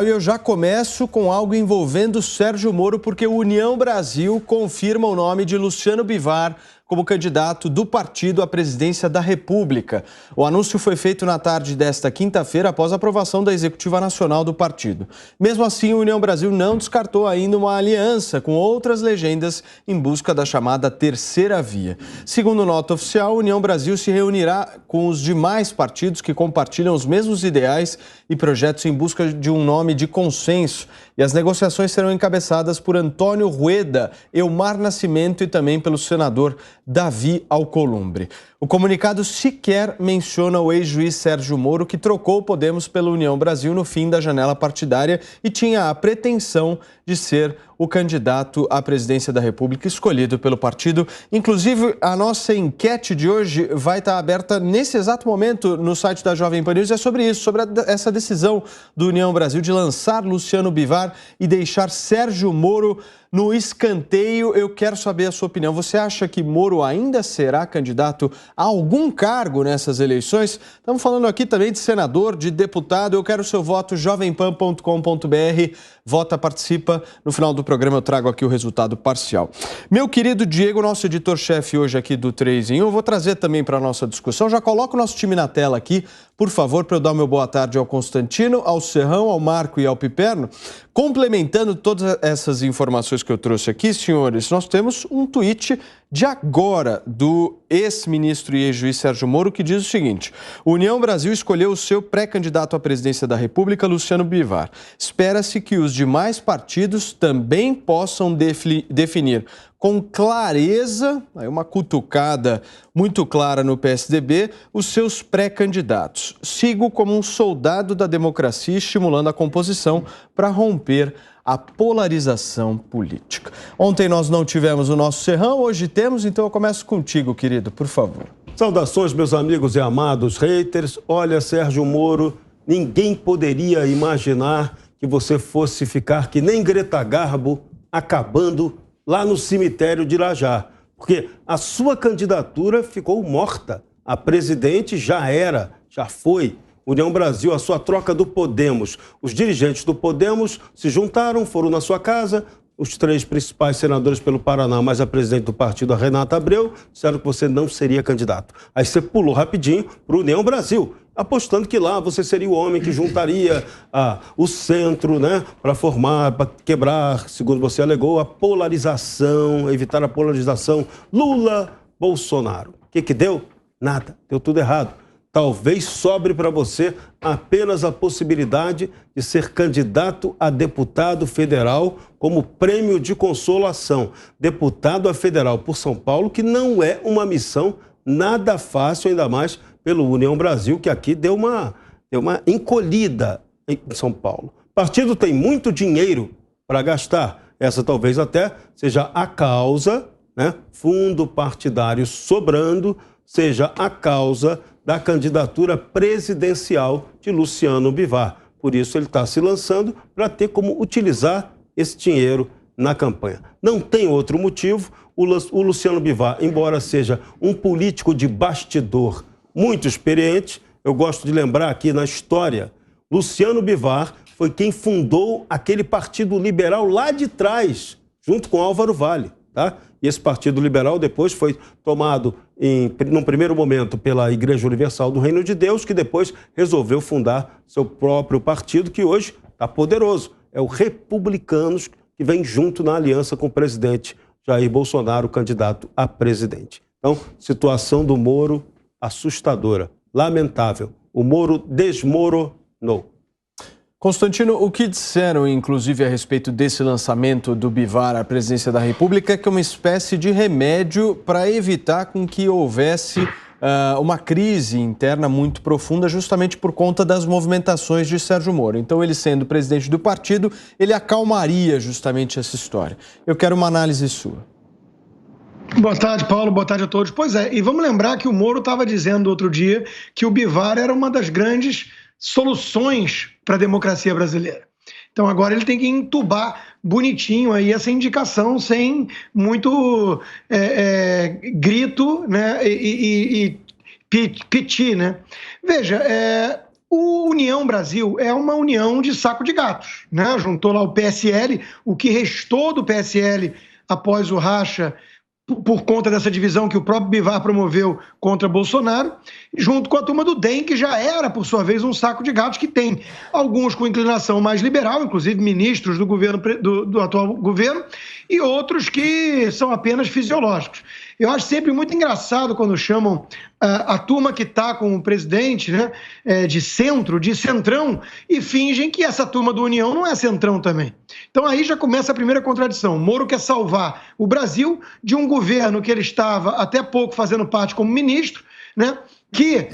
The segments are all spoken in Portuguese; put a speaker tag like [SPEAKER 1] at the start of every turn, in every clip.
[SPEAKER 1] Eu já começo com algo envolvendo Sérgio Moro, porque o União Brasil confirma o nome de Luciano Bivar como candidato do partido à presidência da República. O anúncio foi feito na tarde desta quinta-feira, após a aprovação da Executiva Nacional do partido. Mesmo assim, o União Brasil não descartou ainda uma aliança com outras legendas em busca da chamada terceira via. Segundo nota oficial, a União Brasil se reunirá com os demais partidos que compartilham os mesmos ideais e projetos em busca de um nome de consenso. E as negociações serão encabeçadas por Antônio Rueda, Elmar Nascimento e também pelo senador Davi Alcolumbre. O comunicado sequer menciona o ex-juiz Sérgio Moro, que trocou o Podemos pela União Brasil no fim da janela partidária e tinha a pretensão de ser o candidato à presidência da República escolhido pelo partido. Inclusive, a nossa enquete de hoje vai estar aberta nesse exato momento no site da Jovem Pan News. É sobre isso, sobre essa decisão do União Brasil de lançar Luciano Bivar e deixar Sérgio Moro no escanteio. Eu quero saber a sua opinião. Você acha que Moro ainda será candidato a algum cargo nessas eleições? Estamos falando aqui também de senador, de deputado. Eu quero o seu voto, jovempan.com.br. Vota, participa. No final do programa eu trago aqui o resultado parcial. Meu querido Diego, nosso editor-chefe hoje aqui do 3 em 1, eu vou trazer também para a nossa discussão. Já coloca o nosso time na tela aqui, por favor, para eu dar o meu boa tarde ao Constantino, ao Serrão, ao Marco e ao Piperno. Complementando todas essas informações que eu trouxe aqui, senhores, nós temos um tweet de agora do ex-ministro e ex-juiz Sérgio Moro, que diz o seguinte: União Brasil escolheu o seu pré-candidato à presidência da República, Luciano Bivar. Espera-se que os demais partidos também possam definir com clareza, uma cutucada muito clara no PSDB, os seus pré-candidatos. Sigo como um soldado da democracia, estimulando a composição para romper a polarização política. Ontem nós não tivemos o nosso Serrão, hoje temos, então eu começo contigo, querido, por favor.
[SPEAKER 2] Saudações, meus amigos e amados haters. Olha, Sérgio Moro, ninguém poderia imaginar que você fosse ficar que nem Greta Garbo acabando lá no cemitério de Irajá, porque a sua candidatura ficou morta. A presidente já era, já foi. União Brasil, a sua troca do Podemos. Os dirigentes do Podemos se juntaram, foram na sua casa, os 3 principais senadores pelo Paraná, mais a presidente do partido, a Renata Abreu, disseram que você não seria candidato. Aí você pulou rapidinho para o União Brasil, apostando que lá você seria o homem que juntaria o centro, né, para formar, para quebrar, segundo você alegou, a polarização, evitar a polarização Lula-Bolsonaro. O que deu? Nada, deu tudo errado. Talvez sobre para você apenas a possibilidade de ser candidato a deputado federal como prêmio de consolação. Deputado a federal por São Paulo, que não é uma missão nada fácil, ainda mais pelo União Brasil, que aqui deu uma encolhida em São Paulo. O partido tem muito dinheiro para gastar. Essa talvez até seja a causa, né? Fundo partidário sobrando, seja a causa da candidatura presidencial de Luciano Bivar. Por isso ele está se lançando para ter como utilizar esse dinheiro na campanha. Não tem outro motivo. O Luciano Bivar, embora seja um político de bastidor muito experiente, eu gosto de lembrar aqui na história, Luciano Bivar foi quem fundou aquele Partido Liberal lá de trás, junto com Álvaro Vale, tá? E esse Partido Liberal depois foi tomado, num primeiro momento, pela Igreja Universal do Reino de Deus, que depois resolveu fundar seu próprio partido, que hoje está poderoso. É o Republicanos, que vem junto na aliança com o presidente Jair Bolsonaro, candidato a presidente. Então, situação do Moro assustadora, lamentável. O Moro desmoronou.
[SPEAKER 1] Constantino, o que disseram, inclusive, a respeito desse lançamento do Bivar à presidência da República, é que é uma espécie de remédio para evitar com que houvesse uma crise interna muito profunda, justamente por conta das movimentações de Sérgio Moro. Então, ele sendo presidente do partido, ele acalmaria justamente essa história. Eu quero uma análise sua.
[SPEAKER 3] Boa tarde, Paulo. Boa tarde a todos. Pois é, e vamos lembrar que o Moro estava dizendo outro dia que o Bivar era uma das grandes soluções para a democracia brasileira. Então agora ele tem que entubar bonitinho aí essa indicação sem muito grito, né, e piti, né? Veja, O União Brasil é uma união de saco de gatos, né? Juntou lá o PSL, o que restou do PSL após o racha, por conta dessa divisão que o próprio Bivar promoveu contra Bolsonaro, junto com a turma do DEM, que já era, por sua vez, um saco de gatos, que tem alguns com inclinação mais liberal, inclusive ministros do governo do atual governo, e outros que são apenas fisiológicos. Eu acho sempre muito engraçado quando chamam a turma que está com o presidente, né, de centro, de centrão, e fingem que essa turma do União não é centrão também. Então aí já começa a primeira contradição. Moro quer salvar o Brasil de um governo que ele estava até pouco fazendo parte como ministro, né, que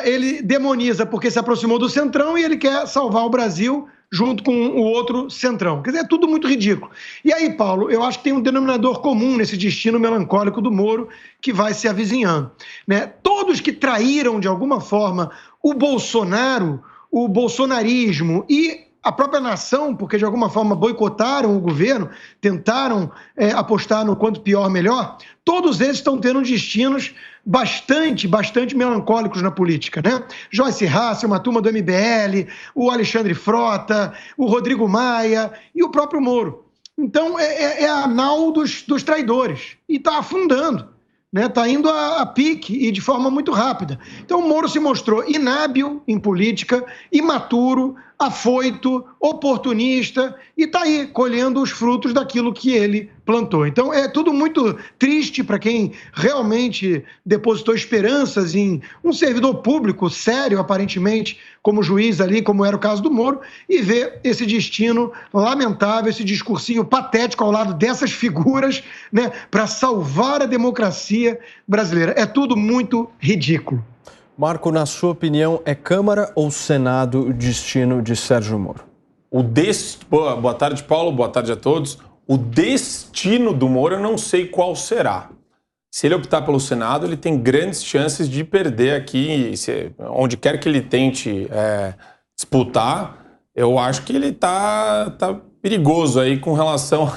[SPEAKER 3] ele demoniza porque se aproximou do centrão e ele quer salvar o Brasil junto com o outro centrão. Quer dizer, é tudo muito ridículo. E aí, Paulo, eu acho que tem um denominador comum nesse destino melancólico do Moro que vai se avizinhando, né? Todos que traíram, de alguma forma, o Bolsonaro, o bolsonarismo e a própria nação, porque de alguma forma boicotaram o governo, tentaram apostar no quanto pior, melhor, todos eles estão tendo destinos bastante melancólicos na política, né? Joyce Hasselmann, uma turma do MBL, o Alexandre Frota, o Rodrigo Maia e o próprio Moro. Então, é a nau dos traidores e está afundando. Está indo a pique e de forma muito rápida. Então o Moro se mostrou inábil em política, imaturo, afoito, oportunista e está aí colhendo os frutos daquilo que ele plantou. Então é tudo muito triste para quem realmente depositou esperanças em um servidor público sério, aparentemente, como juiz ali, como era o caso do Moro, e ver esse destino lamentável, esse discursinho patético ao lado dessas figuras, né, para salvar a democracia brasileira. É tudo muito ridículo.
[SPEAKER 1] Marco, na sua opinião, é Câmara ou Senado o destino de Sérgio Moro?
[SPEAKER 4] Boa tarde, Paulo. Boa tarde a todos. O destino do Moro eu não sei qual será. Se ele optar pelo Senado, ele tem grandes chances de perder aqui, onde quer que ele tente disputar. Eu acho que ele tá perigoso aí com relação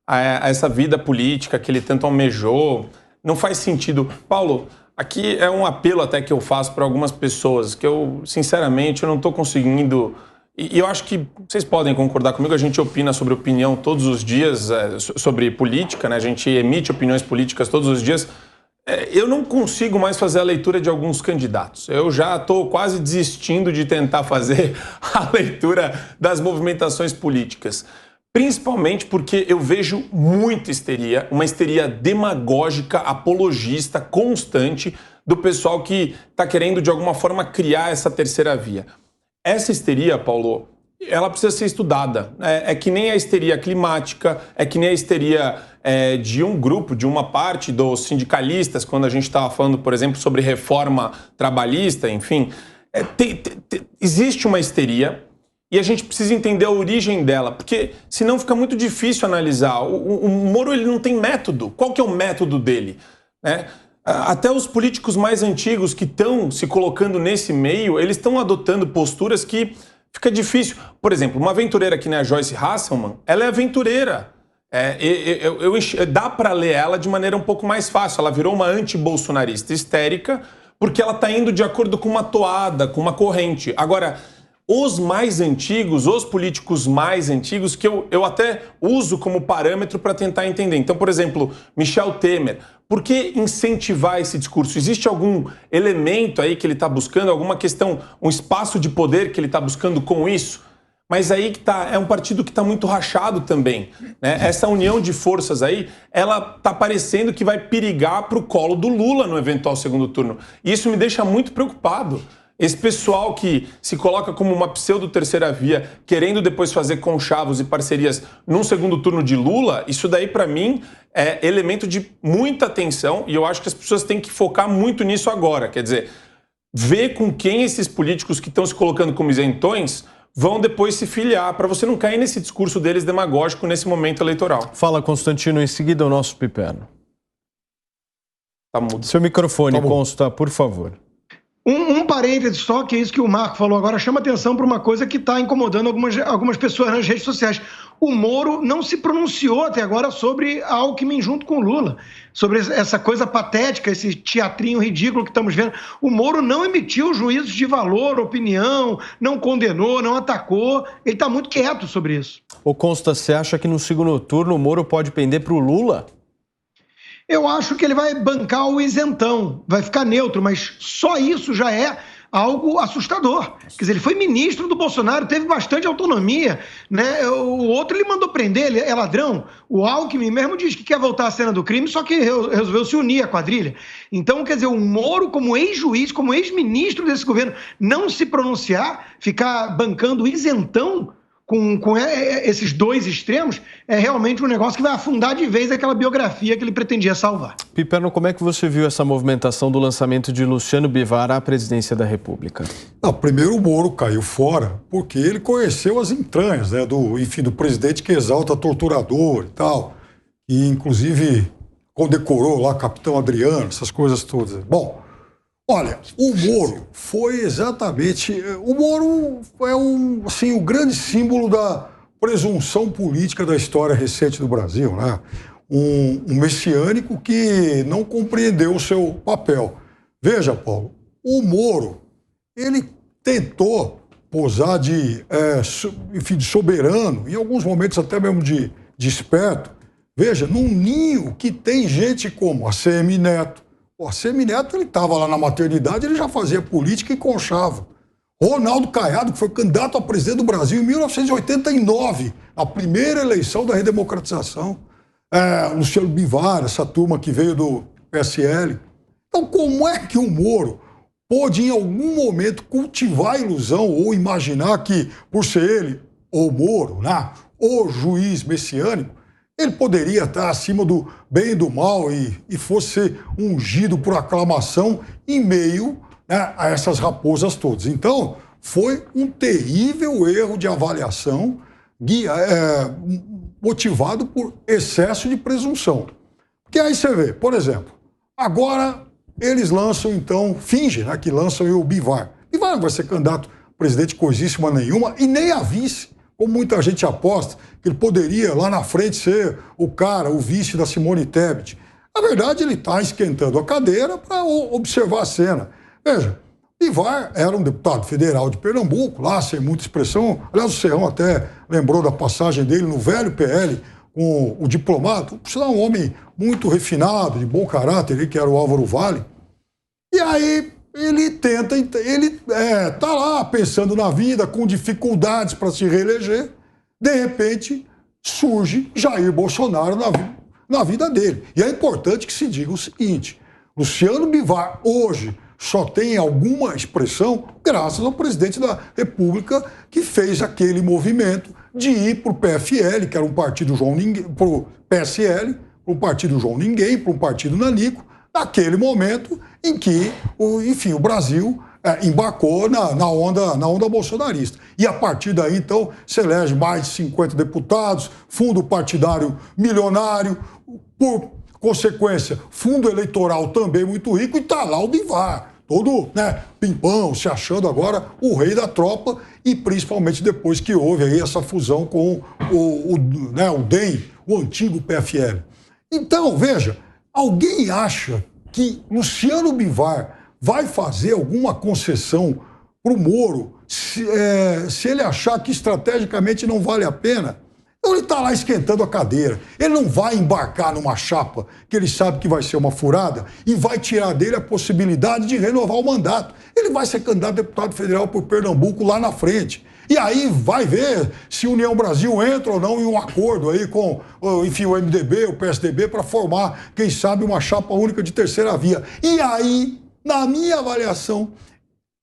[SPEAKER 4] a essa vida política que ele tanto almejou. Não faz sentido. Paulo, aqui é um apelo até que eu faço para algumas pessoas, que eu, sinceramente, eu não estou conseguindo... E eu acho que vocês podem concordar comigo, a gente opina sobre opinião todos os dias, sobre política, né? A gente emite opiniões políticas todos os dias. Eu não consigo mais fazer a leitura de alguns candidatos. Eu já estou quase desistindo de tentar fazer a leitura das movimentações políticas. Principalmente porque eu vejo muita histeria, uma histeria demagógica, apologista, constante do pessoal que está querendo de alguma forma criar essa terceira via. Essa histeria, Paulo, ela precisa ser estudada. É que nem a histeria climática, é que nem a histeria de um grupo, de uma parte dos sindicalistas, quando a gente estava falando, por exemplo, sobre reforma trabalhista, enfim. Existe uma histeria e a gente precisa entender a origem dela, porque senão fica muito difícil analisar. O Moro, ele não tem método. Qual que é o método dele? Até os políticos mais antigos que estão se colocando nesse meio, eles estão adotando posturas que fica difícil. Por exemplo, uma aventureira que nem a Joyce Hasselmann, ela é aventureira. Dá para ler ela de maneira um pouco mais fácil. Ela virou uma anti-bolsonarista histérica porque ela está indo de acordo com uma toada, com uma corrente. Agora, os mais antigos, os políticos mais antigos, que eu até uso como parâmetro para tentar entender. Então, por exemplo, Michel Temer. Por que incentivar esse discurso? Existe algum elemento aí que ele está buscando, alguma questão, um espaço de poder que ele está buscando com isso? Mas aí que tá, é um partido que está muito rachado também, né? Essa união de forças aí, ela está parecendo que vai perigar para o colo do Lula no eventual segundo turno. E isso me deixa muito preocupado. Esse pessoal que se coloca como uma pseudo-terceira via, querendo depois fazer conchavos e parcerias num segundo turno de Lula, isso daí, para mim, é elemento de muita atenção e eu acho que as pessoas têm que focar muito nisso agora. Quer dizer, ver com quem esses políticos que estão se colocando como isentões vão depois se filiar, para você não cair nesse discurso deles demagógico nesse momento eleitoral.
[SPEAKER 1] Fala, Constantino, em seguida o nosso Piperno.
[SPEAKER 4] Tá mudo.
[SPEAKER 1] Seu microfone consta, por favor.
[SPEAKER 3] Um parêntese só, que é isso que o Marco falou agora, chama atenção para uma coisa que está incomodando algumas pessoas nas redes sociais. O Moro não se pronunciou até agora sobre a Alckmin junto com o Lula, sobre essa coisa patética, esse teatrinho ridículo que estamos vendo. O Moro não emitiu juízos de valor, opinião, não condenou, não atacou. Ele está muito quieto sobre isso.
[SPEAKER 1] Ô Consta, você acha que no segundo turno o Moro pode pender para o Lula?
[SPEAKER 3] Eu acho que ele vai bancar o isentão, vai ficar neutro, mas só isso já é algo assustador. Quer dizer, ele foi ministro do Bolsonaro, teve bastante autonomia, né? O outro ele mandou prender, ele é ladrão. O Alckmin mesmo diz que quer voltar à cena do crime, só que resolveu se unir à quadrilha. Então, quer dizer, o Moro, como ex-juiz, como ex-ministro desse governo, não se pronunciar, ficar bancando o isentão com esses dois extremos, é realmente um negócio que vai afundar de vez aquela biografia que ele pretendia salvar.
[SPEAKER 1] Piperno, como é que você viu essa movimentação do lançamento de Luciano Bivar à presidência da República?
[SPEAKER 5] Não, primeiro o Moro caiu fora porque ele conheceu as entranhas, né, do presidente que exalta torturador e tal, e inclusive condecorou lá Capitão Adriano, essas coisas todas. Bom, olha, o Moro foi exatamente... O Moro é o grande símbolo da presunção política da história recente do Brasil, né? Um messiânico que não compreendeu o seu papel. Veja, Paulo, o Moro, ele tentou posar de soberano, em alguns momentos até mesmo de esperto. Veja, num ninho que tem gente como a ACM Neto. O ACM Neto, ele estava lá na maternidade, ele já fazia política e conchava. Ronaldo Caiado, que foi candidato a presidente do Brasil em 1989, a primeira eleição da redemocratização. Luciano Bivar, essa turma que veio do PSL. Então, como é que o Moro pôde, em algum momento, cultivar a ilusão ou imaginar que, por ser ele, o Moro, né, o juiz messiânico, ele poderia estar acima do bem e do mal e fosse ungido por aclamação em meio, né, a essas raposas todas. Então, foi um terrível erro de avaliação motivado por excesso de presunção. Porque aí você vê, por exemplo, agora eles lançam, então, fingem, né, que lançam o Bivar. Bivar não vai ser candidato a presidente coisíssima nenhuma e nem a vice, como muita gente aposta, que ele poderia lá na frente ser o vice da Simone Tebet. Na verdade, ele está esquentando a cadeira para observar a cena. Veja, Bivar era um deputado federal de Pernambuco, lá sem muita expressão. Aliás, o Serrão até lembrou da passagem dele no velho PL com o diplomata, por sinal, um homem muito refinado, de bom caráter, que era o Álvaro Vale. E aí ele tá lá pensando na vida, com dificuldades para se reeleger. De repente, surge Jair Bolsonaro na vida dele. E é importante que se diga o seguinte: Luciano Bivar hoje só tem alguma expressão graças ao presidente da República, que fez aquele movimento de ir para o PFL, que era um partido João Ninguém, para o PSL, para um partido João Ninguém, para um partido Nanico, naquele momento em que, enfim, o Brasil embarcou na onda bolsonarista. E a partir daí, então, se elege mais de 50 deputados, fundo partidário milionário, por consequência, fundo eleitoral também muito rico, e está lá o Bivar, todo, né, pimpão, se achando agora o rei da tropa, e principalmente depois que houve aí essa fusão com o DEM, o antigo PFL. Então, veja, alguém acha que Luciano Bivar vai fazer alguma concessão para o Moro se ele achar que estrategicamente não vale a pena? Então ele está lá esquentando a cadeira. Ele não vai embarcar numa chapa que ele sabe que vai ser uma furada e vai tirar dele a possibilidade de renovar o mandato. Ele vai ser candidato a deputado federal por Pernambuco lá na frente. E aí vai ver se União Brasil entra ou não em um acordo aí com, enfim, o MDB, o PSDB, para formar, quem sabe, uma chapa única de terceira via. E aí, na minha avaliação,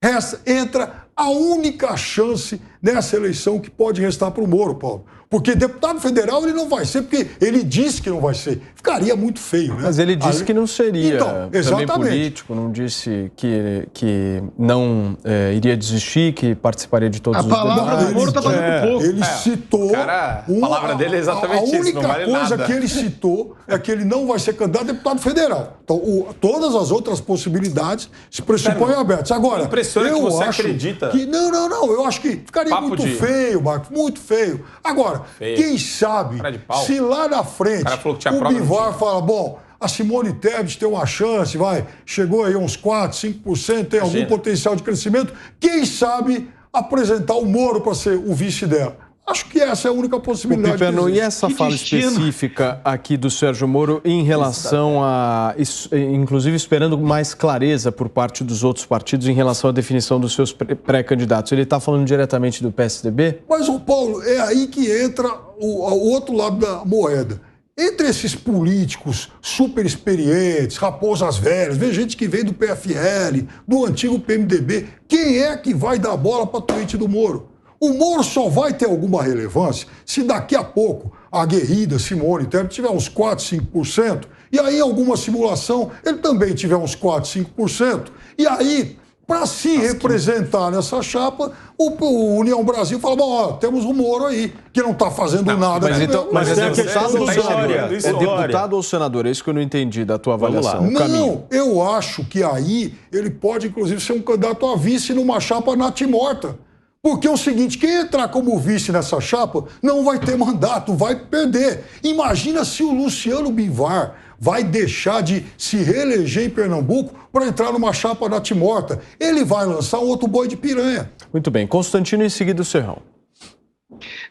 [SPEAKER 5] essa entra a única chance nessa eleição que pode restar para o Moro, Paulo. Porque deputado federal ele não vai ser, porque ele disse que não vai ser. Ficaria muito feio, né?
[SPEAKER 1] Mas ele disse que não seria
[SPEAKER 5] então, exatamente.
[SPEAKER 1] também político, não disse que não iria desistir, que participaria de todos os debates.
[SPEAKER 3] A palavra do Moro está valendo pouco.
[SPEAKER 5] Ele citou...
[SPEAKER 4] a palavra dele é exatamente isso, não vale
[SPEAKER 5] A única coisa
[SPEAKER 4] nada.
[SPEAKER 5] que ele citou é que ele não vai ser candidato a deputado federal. Então, todas as outras possibilidades se pressupõem abertas. Agora,
[SPEAKER 4] impressiona que você
[SPEAKER 5] acho
[SPEAKER 4] acredita.
[SPEAKER 5] que não, eu acho que ficaria
[SPEAKER 4] Papo
[SPEAKER 5] muito
[SPEAKER 4] de-
[SPEAKER 5] feio, Marcos, muito feio. Agora,
[SPEAKER 4] Feio.
[SPEAKER 5] quem sabe,
[SPEAKER 4] Cara de pau.
[SPEAKER 5] se lá na frente
[SPEAKER 4] O cara falou que tinha
[SPEAKER 5] o
[SPEAKER 4] prova, não
[SPEAKER 5] Bivar
[SPEAKER 4] tinha.
[SPEAKER 5] fala, bom, a Simone Tebet tem uma chance, chegou aí a uns 4%, 5%, tem algum
[SPEAKER 4] Imagina.
[SPEAKER 5] potencial de crescimento, quem sabe apresentar o Moro para ser o vice dela. Acho que essa é a única possibilidade.
[SPEAKER 1] Piperno,
[SPEAKER 5] que
[SPEAKER 1] e
[SPEAKER 5] existe.
[SPEAKER 1] essa
[SPEAKER 3] Que
[SPEAKER 1] fala
[SPEAKER 3] destino.
[SPEAKER 1] específica aqui do Sérgio Moro em relação a, inclusive esperando mais clareza por parte dos outros partidos em relação à definição dos seus pré-candidatos. Ele está falando diretamente do PSDB?
[SPEAKER 5] Mas, ô Paulo, é aí que entra o outro lado da moeda. Entre esses políticos super experientes, raposas velhas, vem gente que vem do PFL, do antigo PMDB, quem é que vai dar bola para a tweet do Moro? O Moro só vai ter alguma relevância se daqui a pouco a aguerrida Simone Tebet tiver uns 4, 5%, e aí em alguma simulação ele também tiver uns 4, 5%, e aí, para se representar nessa chapa, o União Brasil fala, bom, ó, temos um Moro aí, que não está fazendo nada.
[SPEAKER 1] Mas então,
[SPEAKER 2] mas
[SPEAKER 1] é
[SPEAKER 2] é a questão
[SPEAKER 1] deputado
[SPEAKER 2] do
[SPEAKER 1] ou senador?
[SPEAKER 2] Dória.
[SPEAKER 1] É
[SPEAKER 2] Isso,
[SPEAKER 1] deputado ou senador? É isso que eu não entendi da tua
[SPEAKER 2] Vamos lá.
[SPEAKER 1] avaliação. O caminho.
[SPEAKER 5] Não, eu acho que aí ele pode, inclusive, ser um candidato a vice numa chapa natimorta. Porque é o seguinte, quem entrar como vice nessa chapa não vai ter mandato, vai perder. Imagina se o Luciano Bivar vai deixar de se reeleger em Pernambuco para entrar numa chapa natimorta. Ele vai lançar um outro boi de piranha.
[SPEAKER 1] Muito bem. Constantino em seguida o Serrão.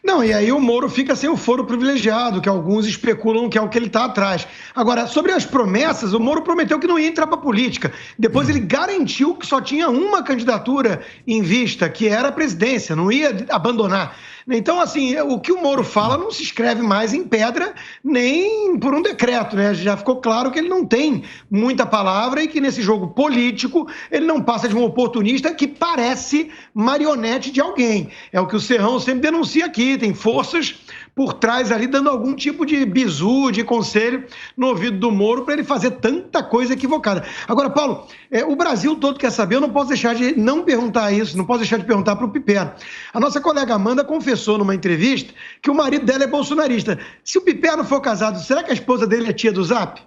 [SPEAKER 3] Não, e aí o Moro fica sem o foro privilegiado, que alguns especulam que é o que ele está atrás. Agora, sobre as promessas, o Moro prometeu que não ia entrar para a política. Depois ele garantiu que só tinha uma candidatura em vista, que era a presidência, não ia abandonar. Então, assim, o que o Moro fala não se escreve mais em pedra, nem por um decreto, né? Já ficou claro que ele não tem muita palavra e que nesse jogo político ele não passa de um oportunista que parece marionete de alguém. É o que o Serrão sempre denuncia aqui, tem forças por trás ali dando algum tipo de bizu, de conselho no ouvido do Moro para ele fazer tanta coisa equivocada. Agora, Paulo, o Brasil todo quer saber, eu não posso deixar de não perguntar isso, não posso deixar de perguntar para o Piperno. A nossa colega Amanda confessou numa entrevista que o marido dela é bolsonarista. Se o Piperno for casado, será que a esposa dele é tia do Zap?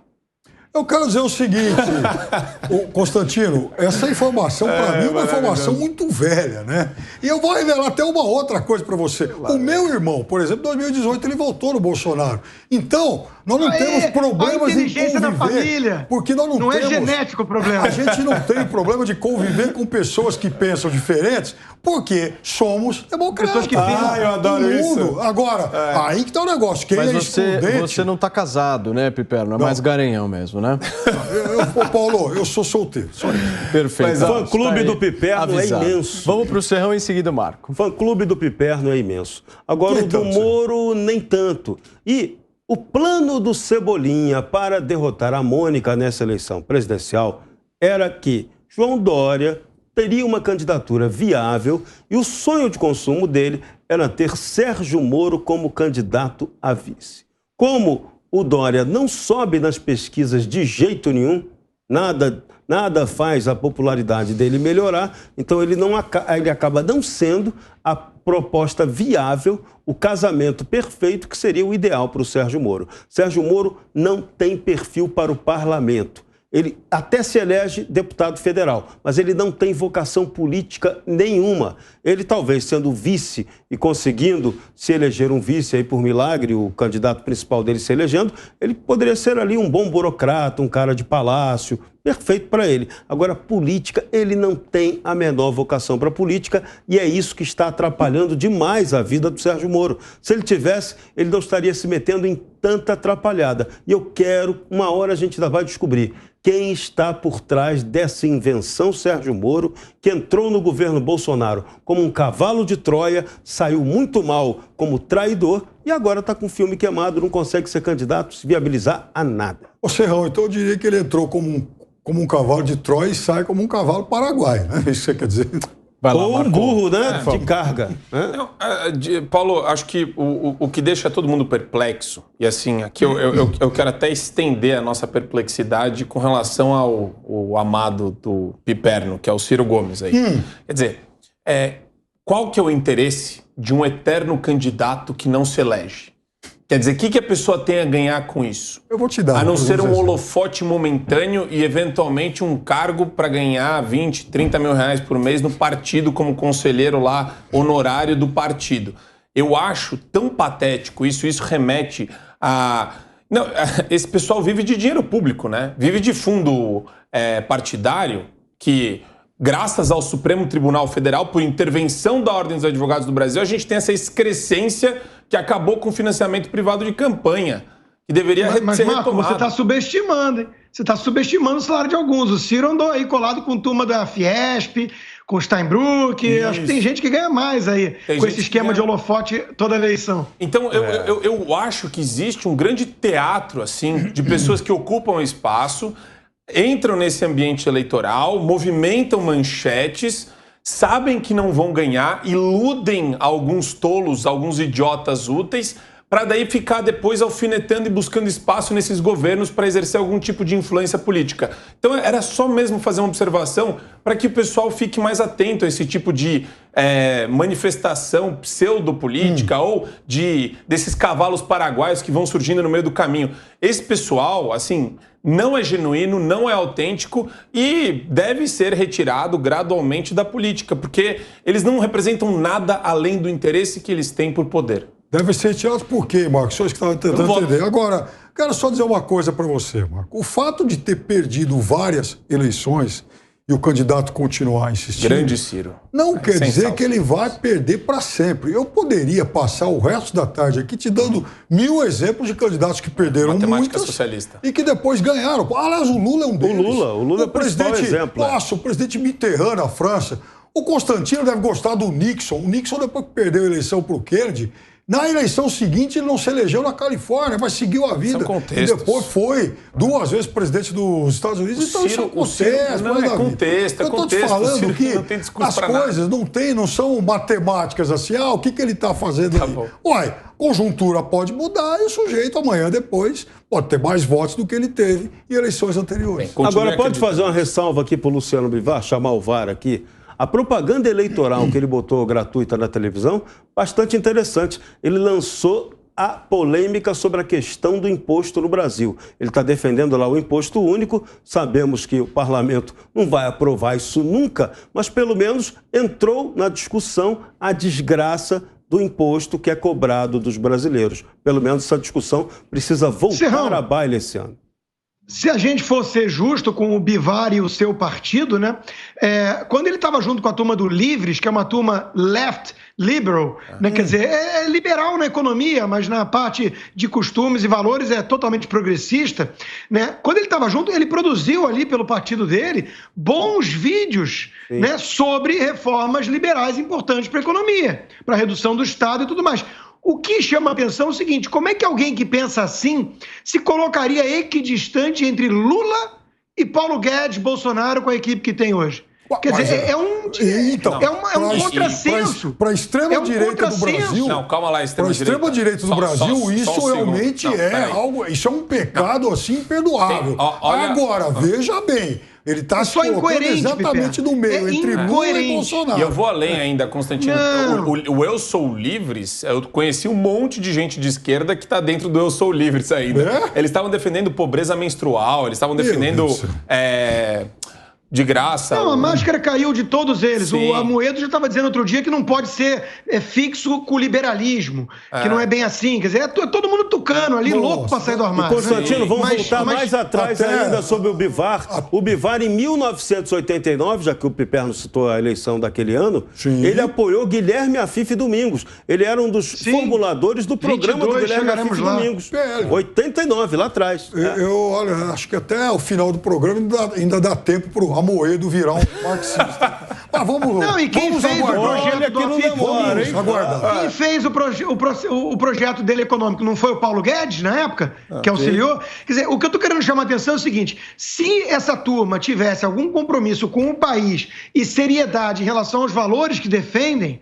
[SPEAKER 5] Eu quero dizer o seguinte, Constantino, essa informação para mim é uma informação muito velha, né? E eu vou revelar até uma outra coisa para você. O meu irmão, por exemplo, em 2018 ele votou no Bolsonaro. Então, nós não temos problemas em
[SPEAKER 3] inteligência da
[SPEAKER 5] conviver.
[SPEAKER 3] família.
[SPEAKER 5] Porque nós não
[SPEAKER 3] Não
[SPEAKER 5] temos...
[SPEAKER 3] é genético o problema.
[SPEAKER 5] A gente não tem problema de conviver com pessoas que pensam diferentes, porque somos democratas.
[SPEAKER 3] Pessoas que pensam.
[SPEAKER 2] eu adoro
[SPEAKER 5] no mundo.
[SPEAKER 2] isso.
[SPEAKER 5] Agora, aí que tá o negócio. Quem
[SPEAKER 1] Mas
[SPEAKER 5] é excludente...
[SPEAKER 1] você não está casado, né, Piperno? É mais garanhão mesmo, né?
[SPEAKER 5] Ô, Paulo, eu sou solteiro. Só isso.
[SPEAKER 1] Perfeito.
[SPEAKER 2] Mas o fã-clube
[SPEAKER 1] Tá
[SPEAKER 2] do
[SPEAKER 1] aí
[SPEAKER 2] Piperno é
[SPEAKER 1] avisado.
[SPEAKER 2] imenso.
[SPEAKER 1] Vamos para o Serrão em seguida, Marco.
[SPEAKER 2] O fã-clube do Piperno é imenso. Agora,
[SPEAKER 5] Nem
[SPEAKER 2] o do
[SPEAKER 5] tanto,
[SPEAKER 2] Moro, nem tanto. E o plano do Cebolinha para derrotar a Mônica nessa eleição presidencial era que João Dória teria uma candidatura viável e o sonho de consumo dele era ter Sérgio Moro como candidato a vice. Como o Dória não sobe nas pesquisas de jeito nenhum, nada faz a popularidade dele melhorar, então ele acaba não sendo a proposta viável, o casamento perfeito que seria o ideal para o Sérgio Moro. Sérgio Moro não tem perfil para o parlamento. Ele até se elege deputado federal, mas ele não tem vocação política nenhuma. Ele talvez sendo vice e conseguindo se eleger um vice aí por milagre, o candidato principal dele se elegendo, ele poderia ser ali um bom burocrata, um cara de palácio, perfeito para ele. Agora, política, ele não tem a menor vocação para política e é isso que está atrapalhando demais a vida do Sérgio Moro. Se ele tivesse, ele não estaria se metendo em tanta atrapalhada. E eu quero, uma hora a gente ainda vai descobrir quem está por trás dessa invenção Sérgio Moro, que entrou no governo Bolsonaro como um cavalo de Troia, saiu muito mal como traidor e agora está com o filme queimado, não consegue ser candidato, se viabilizar a nada.
[SPEAKER 5] Ô, Serrão, então eu diria que ele entrou como um cavalo de Troia e sai como um cavalo paraguaio, né? Isso que você quer dizer?
[SPEAKER 4] Vai lá,
[SPEAKER 2] Ou um
[SPEAKER 4] Marco.
[SPEAKER 2] burro, né? De carga.
[SPEAKER 4] Não, Paulo, acho que o que deixa todo mundo perplexo, e assim, aqui eu quero até estender a nossa perplexidade com relação ao amado do Piperno, que é o Ciro Gomes aí. Quer dizer, qual que é o interesse de um eterno candidato que não se elege? Quer dizer, o que a pessoa tem a ganhar com isso?
[SPEAKER 5] Eu vou te dar.
[SPEAKER 4] A não ser um holofote momentâneo e, eventualmente, um cargo para ganhar 20, 30 mil reais por mês no partido como conselheiro lá, honorário do partido. Eu acho tão patético isso remete a... Não, esse pessoal vive de dinheiro público, né? Vive de fundo partidário que... Graças ao Supremo Tribunal Federal, por intervenção da Ordem dos Advogados do Brasil, a gente tem essa excrescência que acabou com o financiamento privado de campanha, que deveria ser
[SPEAKER 3] Marco,
[SPEAKER 4] retomado.
[SPEAKER 3] você está subestimando, hein? Você está subestimando o salário de alguns. O Ciro andou aí colado com turma da Fiesp, com o Steinbrück.
[SPEAKER 4] Isso.
[SPEAKER 3] Acho que tem gente que ganha mais aí,
[SPEAKER 4] Tem
[SPEAKER 3] com
[SPEAKER 4] gente
[SPEAKER 3] esse esquema
[SPEAKER 4] que
[SPEAKER 3] de holofote toda a eleição.
[SPEAKER 4] Então, eu acho que existe um grande teatro, assim, de pessoas que ocupam espaço, entram nesse ambiente eleitoral, movimentam manchetes, sabem que não vão ganhar, iludem alguns tolos, alguns idiotas úteis, para daí ficar depois alfinetando e buscando espaço nesses governos para exercer algum tipo de influência política. Então era só mesmo fazer uma observação para que o pessoal fique mais atento a esse tipo de manifestação pseudopolítica ou desses cavalos paraguaios que vão surgindo no meio do caminho. Esse pessoal, assim, não é genuíno, não é autêntico e deve ser retirado gradualmente da política, porque eles não representam nada além do interesse que eles têm por poder.
[SPEAKER 5] Deve ser retirado por quê, Marcos? Senhores que estavam tentando entender. Agora, quero só dizer uma coisa para você, Marco. O fato de ter perdido várias eleições e o candidato continuar insistindo...
[SPEAKER 4] Grande Ciro.
[SPEAKER 5] Não quer dizer que ele vai perder para sempre. Eu poderia passar o resto da tarde aqui te dando 1000 exemplos de candidatos que perderam
[SPEAKER 4] Matemática
[SPEAKER 5] muitas
[SPEAKER 4] socialista.
[SPEAKER 5] e que depois ganharam. Aliás, o Lula é um deles.
[SPEAKER 2] O Lula é o principal exemplo.
[SPEAKER 5] Nossa, o presidente Mitterrand na França. O Constantino deve gostar do Nixon. O Nixon, depois que perdeu a eleição para o Kennedy, na eleição seguinte ele não se elegeu na Califórnia, mas seguiu a vida. E depois foi 2 vezes presidente dos Estados Unidos. Então isso é contexto.
[SPEAKER 4] Não é contexto,
[SPEAKER 5] Eu estou te falando que
[SPEAKER 4] não tem
[SPEAKER 5] as coisas não são matemáticas assim. O que ele está fazendo aí? Uai, conjuntura pode mudar e o sujeito amanhã depois pode ter mais votos do que ele teve em eleições anteriores.
[SPEAKER 2] Bem, agora pode fazer uma ressalva aqui para o Luciano Bivar, chamar o VAR aqui. A propaganda eleitoral que ele botou gratuita na televisão, bastante interessante. Ele lançou a polêmica sobre a questão do imposto no Brasil. Ele está defendendo lá o imposto único. Sabemos que o parlamento não vai aprovar isso nunca, mas pelo menos entrou na discussão a desgraça do imposto que é cobrado dos brasileiros. Pelo menos essa discussão precisa voltar à baila esse ano.
[SPEAKER 3] Se a gente for ser justo com o Bivar e o seu partido, né? Quando ele estava junto com a turma do Livres, que é uma turma left liberal, né? Quer dizer, é liberal na economia, mas na parte de costumes e valores é totalmente progressista, né? Quando ele estava junto, ele produziu ali pelo partido dele bons vídeos, né? Sobre reformas liberais importantes para a economia, para a redução do Estado e tudo mais. O que chama a atenção é o seguinte: como é que alguém que pensa assim se colocaria equidistante entre Lula e Paulo Guedes, Bolsonaro, com a equipe que tem hoje? Quer dizer, é um contrassenso.
[SPEAKER 5] Para a extrema-direita do Brasil...
[SPEAKER 4] Não, calma lá,
[SPEAKER 5] extrema-direita. Para a extrema-direita do Brasil, isso realmente algo... Isso é um pecado, assim, imperdoável. Agora, veja bem... Ele está se colocando exatamente no meio, entre Lula e Bolsonaro.
[SPEAKER 4] E eu vou além ainda, Constantino. O Eu Sou Livres, eu conheci um monte de gente de esquerda que está dentro do Eu Sou Livres ainda. Eles estavam defendendo pobreza menstrual, eles estavam defendendo... de graça.
[SPEAKER 3] Não, a máscara caiu de todos eles. Sim. O Amoedo já estava dizendo outro dia que não pode ser fixo com o liberalismo, que não é bem assim. Quer dizer, é todo mundo tucano ali, louco para sair do armário.
[SPEAKER 2] Constantino, vamos voltar mais atrás ainda sobre o Bivar. O Bivar, em 1989, já que o Piperno citou a eleição daquele ano, ele apoiou Guilherme Afif e Domingos. Ele era um dos formuladores do programa do Guilherme Afif e Domingos. 89, lá atrás.
[SPEAKER 5] Eu acho que até o final do programa ainda dá tempo para o Amoedo virar um marxista. Mas vamos lá.
[SPEAKER 3] Não, e quem
[SPEAKER 5] vamos
[SPEAKER 3] fez o
[SPEAKER 5] aguardar.
[SPEAKER 3] projeto
[SPEAKER 2] Olha
[SPEAKER 3] do
[SPEAKER 2] que não
[SPEAKER 3] AFIP?
[SPEAKER 2] demora, hein?
[SPEAKER 5] Aguardar.
[SPEAKER 3] Quem fez o projeto dele econômico não foi o Paulo Guedes, na época, que auxiliou? Quer dizer, o que eu estou querendo chamar a atenção é o seguinte: se essa turma tivesse algum compromisso com o país e seriedade em relação aos valores que defendem,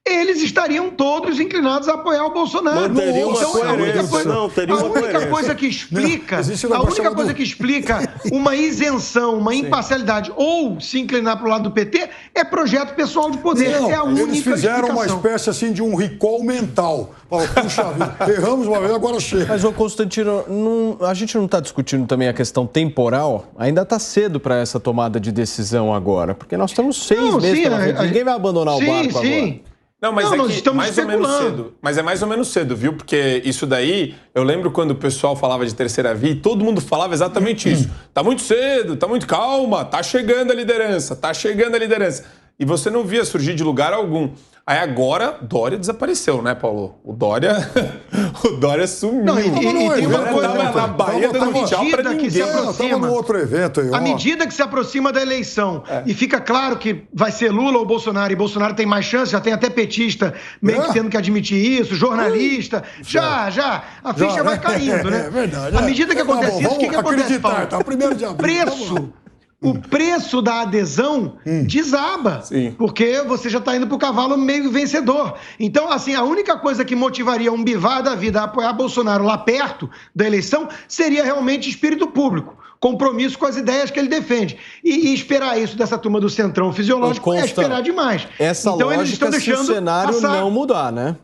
[SPEAKER 3] eles estariam todos inclinados a apoiar o Bolsonaro.
[SPEAKER 2] Manteria uma coerência. Não, teria uma coerência.
[SPEAKER 3] Coisa que explica,
[SPEAKER 5] Não, existe um
[SPEAKER 3] a
[SPEAKER 5] negócio
[SPEAKER 3] única
[SPEAKER 5] chamado-
[SPEAKER 3] coisa que explica uma isenção, uma imparcialidade ou se inclinar para o lado do PT é projeto pessoal de poder.
[SPEAKER 5] Não,
[SPEAKER 3] é a única
[SPEAKER 5] eles fizeram uma
[SPEAKER 3] explicação.
[SPEAKER 5] espécie assim de um recall mental. Falaram, puxa vida, erramos uma vez, agora chega.
[SPEAKER 1] Mas, ô Constantino, a gente não está discutindo também a questão temporal? Ainda está cedo para essa tomada de decisão agora, porque nós estamos 6
[SPEAKER 3] Não,
[SPEAKER 1] meses
[SPEAKER 3] sim,
[SPEAKER 1] pela frente. Ninguém vai abandonar o barco agora.
[SPEAKER 4] Não, mas
[SPEAKER 3] Não, nós
[SPEAKER 4] é que
[SPEAKER 3] estamos
[SPEAKER 4] mais ou menos
[SPEAKER 3] especulando.
[SPEAKER 4] cedo. Mas é mais ou menos cedo, viu? Porque isso daí, eu lembro quando o pessoal falava de terceira via, e todo mundo falava exatamente isso. Tá muito cedo, tá muito calma, tá chegando a liderança, tá chegando a liderança. E você não via surgir de lugar algum. Aí agora, Dória desapareceu, né, Paulo? O Dória sumiu.
[SPEAKER 3] Não, e tem uma coisa,
[SPEAKER 4] na Bahia dando tchau pra
[SPEAKER 3] medida que se
[SPEAKER 4] ninguém.
[SPEAKER 5] Eu tava no outro evento aí, ó.
[SPEAKER 3] À medida que se aproxima da eleição e fica claro que vai ser Lula ou Bolsonaro, e Bolsonaro tem mais chance, já tem até petista meio que tendo que admitir isso, jornalista, a ficha vai caindo, né?
[SPEAKER 5] É verdade.
[SPEAKER 3] À medida que acontece isso, o que acontece,
[SPEAKER 5] acreditar,
[SPEAKER 3] Paulo?
[SPEAKER 5] tá? 1º de abril.
[SPEAKER 3] O preço da adesão desaba,
[SPEAKER 4] Sim.
[SPEAKER 3] porque você já está indo para o cavalo meio vencedor. Então, assim, a única coisa que motivaria um Bivar da vida a apoiar Bolsonaro lá perto da eleição seria realmente espírito público, compromisso com as ideias que ele defende. E esperar isso dessa turma do Centrão Fisiológico é esperar demais.
[SPEAKER 1] Essa
[SPEAKER 3] então, eles estão
[SPEAKER 1] lógica se o
[SPEAKER 3] deixando
[SPEAKER 1] cenário
[SPEAKER 3] passar.
[SPEAKER 1] não mudar, né?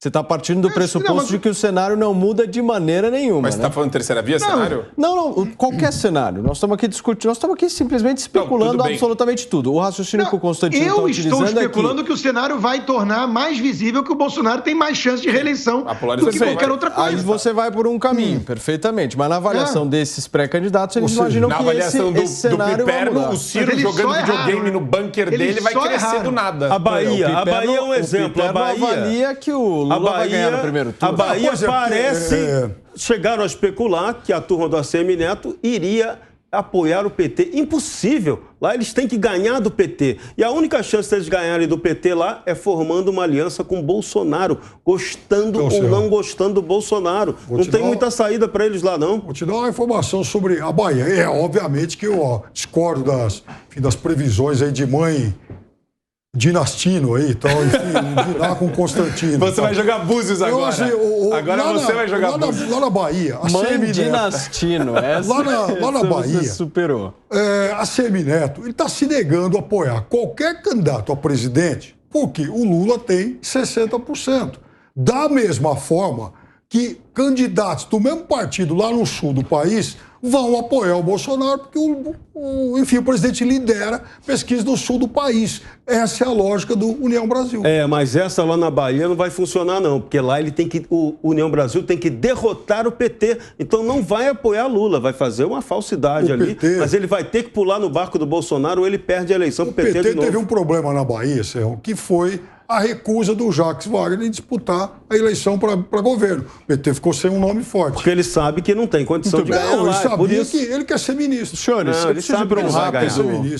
[SPEAKER 1] Você está partindo do pressuposto
[SPEAKER 3] mas-
[SPEAKER 1] de que o cenário não muda de maneira nenhuma,
[SPEAKER 4] Mas você
[SPEAKER 1] né?
[SPEAKER 4] tá falando terceira via, cenário?
[SPEAKER 1] Não, qualquer cenário. Nós estamos aqui discutindo, nós estamos aqui simplesmente especulando
[SPEAKER 4] tudo bem.
[SPEAKER 1] absolutamente tudo. O raciocínio que o Constantino está
[SPEAKER 3] Eu estou
[SPEAKER 1] utilizando
[SPEAKER 3] especulando
[SPEAKER 1] aqui...
[SPEAKER 3] que o cenário vai tornar mais visível que o Bolsonaro tem mais chance de reeleição
[SPEAKER 4] A
[SPEAKER 3] do
[SPEAKER 4] polarização
[SPEAKER 3] que
[SPEAKER 4] vai-
[SPEAKER 3] qualquer outra coisa.
[SPEAKER 1] Aí você vai por um caminho, perfeitamente. Mas na avaliação desses pré-candidatos, eles imaginam
[SPEAKER 4] Na
[SPEAKER 1] que
[SPEAKER 4] avaliação
[SPEAKER 1] esse
[SPEAKER 4] do
[SPEAKER 1] cenário vai
[SPEAKER 4] Piperno,
[SPEAKER 1] mudar.
[SPEAKER 4] o Ciro
[SPEAKER 3] Mas eles
[SPEAKER 4] jogando
[SPEAKER 3] só erraram,
[SPEAKER 4] videogame
[SPEAKER 3] né?
[SPEAKER 4] no bunker
[SPEAKER 3] Eles
[SPEAKER 4] dele vai
[SPEAKER 3] só
[SPEAKER 4] crescer
[SPEAKER 3] erraram.
[SPEAKER 4] do nada.
[SPEAKER 2] A Bahia é um exemplo. A
[SPEAKER 1] Piperno
[SPEAKER 2] Bahia
[SPEAKER 1] avalia que o Lula vai ganhar no primeiro turno.
[SPEAKER 2] A Bahia
[SPEAKER 5] Pois é, porque,
[SPEAKER 2] parece... Chegaram a especular que a turma do ACM Neto iria apoiar o PT. Impossível. Lá eles têm que ganhar do PT. E a única chance deles ganharem do PT lá é formando uma aliança com o Bolsonaro, gostando
[SPEAKER 5] Então,
[SPEAKER 2] ou
[SPEAKER 5] senhor,
[SPEAKER 2] não gostando do Bolsonaro.
[SPEAKER 5] vou
[SPEAKER 2] Não
[SPEAKER 5] te
[SPEAKER 2] tem
[SPEAKER 5] dar
[SPEAKER 2] muita saída para eles lá, não.
[SPEAKER 5] Vou te dar uma informação sobre a Bahia. Obviamente que eu discordo das previsões aí de mãe Dinastino aí e tal, enfim, lá com Constantino.
[SPEAKER 4] Você vai jogar búzios agora.
[SPEAKER 5] Assim,
[SPEAKER 4] Agora
[SPEAKER 5] lá
[SPEAKER 4] você vai jogar búzios.
[SPEAKER 5] Lá na Bahia, a
[SPEAKER 1] Mãe
[SPEAKER 5] Semineto,
[SPEAKER 1] Dinastino. Essa,
[SPEAKER 5] Lá na
[SPEAKER 1] essa
[SPEAKER 5] Bahia.
[SPEAKER 1] Você superou.
[SPEAKER 5] a Semineto, ele está se negando a apoiar qualquer candidato a presidente, porque o Lula tem 60%. Da mesma forma que candidatos do mesmo partido lá no sul do país vão apoiar o Bolsonaro, porque enfim, o presidente lidera pesquisa no sul do país. Essa é a lógica do União Brasil.
[SPEAKER 2] Mas essa lá na Bahia não vai funcionar, não, porque lá o União Brasil tem que derrotar o PT. Então não vai apoiar Lula, vai fazer uma falsidade
[SPEAKER 5] O
[SPEAKER 2] ali,
[SPEAKER 5] PT
[SPEAKER 2] mas ele vai ter que pular no barco do Bolsonaro ou ele perde a eleição
[SPEAKER 5] O
[SPEAKER 2] pro PT, de
[SPEAKER 5] PT
[SPEAKER 2] novo.
[SPEAKER 5] teve um problema na Bahia, Serrão, que foi a recusa do Jacques Wagner em disputar a eleição para governo. O PT ficou sem um nome forte.
[SPEAKER 2] Porque ele sabe que não tem condição de ganhar
[SPEAKER 5] Não, ele
[SPEAKER 2] lá, é por
[SPEAKER 5] sabia
[SPEAKER 2] isso.
[SPEAKER 5] que ele quer ser ministro.
[SPEAKER 1] Senhores,
[SPEAKER 2] Não,
[SPEAKER 1] eu
[SPEAKER 2] ele
[SPEAKER 1] preciso
[SPEAKER 2] sabe
[SPEAKER 1] ir para
[SPEAKER 2] que
[SPEAKER 1] um
[SPEAKER 2] ele vai ganhar.
[SPEAKER 1] rápido